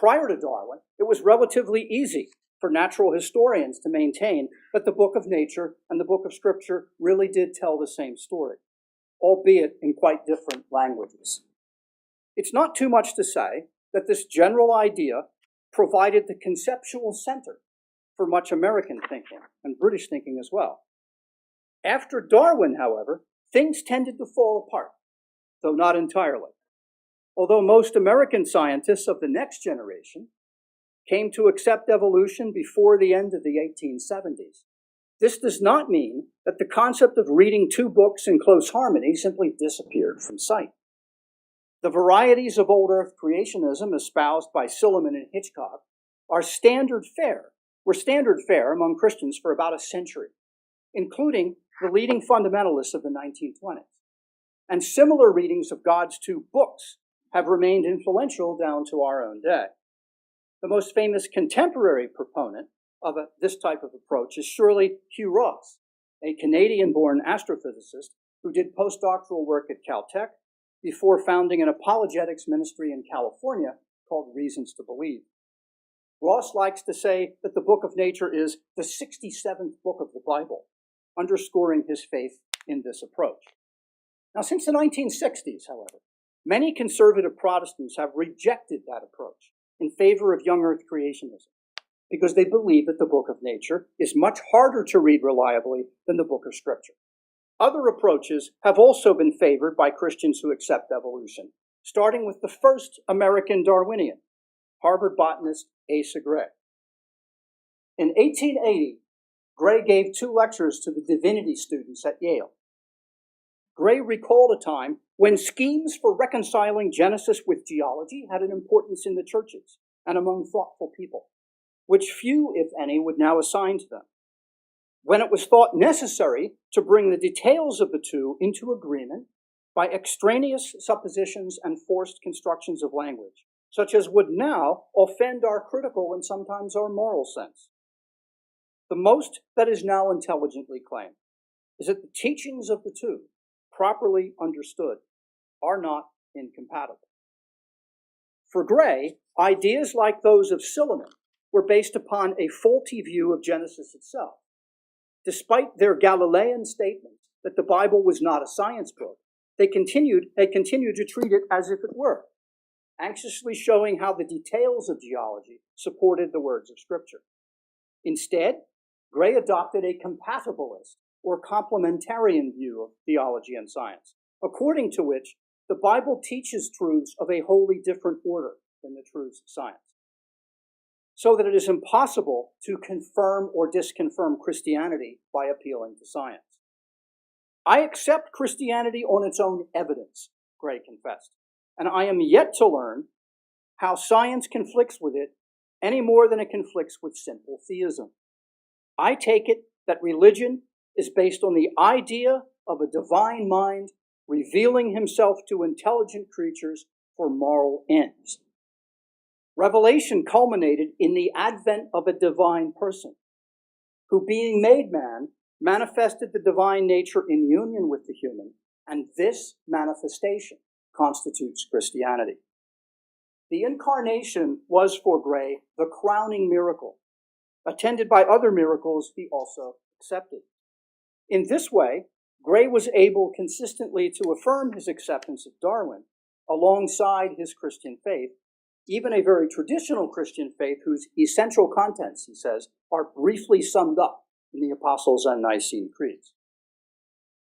Prior to Darwin, it was relatively easy for natural historians to maintain that the book of nature and the book of Scripture really did tell the same story, albeit in quite different languages. It's not too much to say that this general idea provided the conceptual center for much American thinking and British thinking as well. After Darwin, however, things tended to fall apart, though not entirely. Although most American scientists of the next generation came to accept evolution before the end of the 1870s, this does not mean that the concept of reading two books in close harmony simply disappeared from sight. The varieties of old earth creationism espoused by Silliman and Hitchcock were standard fare among Christians for about a century, including the leading fundamentalists of the 1920s. And similar readings of God's two books have remained influential down to our own day. The most famous contemporary proponent of this type of approach is surely Hugh Ross, a Canadian-born astrophysicist who did postdoctoral work at Caltech before founding an apologetics ministry in California called Reasons to Believe. Ross likes to say that the book of nature is the 67th book of the Bible, underscoring his faith in this approach. Now, since the 1960s, however, many conservative Protestants have rejected that approach in favor of young earth creationism because they believe that the book of nature is much harder to read reliably than the book of Scripture. Other approaches have also been favored by Christians who accept evolution, starting with the first American Darwinian, Harvard botanist Asa Gray. In 1880, Gray gave 2 lectures to the divinity students at Yale. Gray recalled a time when schemes for reconciling Genesis with geology had an importance in the churches and among thoughtful people, which few, if any, would now assign to them. When it was thought necessary to bring the details of the two into agreement by extraneous suppositions and forced constructions of language, such as would now offend our critical and sometimes our moral sense. The most that is now intelligently claimed is that the teachings of the two, properly understood, are not incompatible. For Gray, ideas like those of Silliman were based upon a faulty view of Genesis itself. Despite their Galilean statement that the Bible was not a science book, they continued to treat it as if it were, anxiously showing how the details of geology supported the words of Scripture. Instead, Gray adopted a compatibilist or complementarian view of theology and science, according to which the Bible teaches truths of a wholly different order than the truths of science, so that it is impossible to confirm or disconfirm Christianity by appealing to science. I accept Christianity on its own evidence, Gray confessed, and I am yet to learn how science conflicts with it any more than it conflicts with simple theism. I take it that religion is based on the idea of a divine mind revealing himself to intelligent creatures for moral ends. Revelation culminated in the advent of a divine person, who, being made man, manifested the divine nature in union with the human, and this manifestation constitutes Christianity. The incarnation was for Gray the crowning miracle, attended by other miracles he also accepted. In this way, Gray was able consistently to affirm his acceptance of Darwin alongside his Christian faith, even a very traditional Christian faith whose essential contents, he says, are briefly summed up in the Apostles' and Nicene Creeds.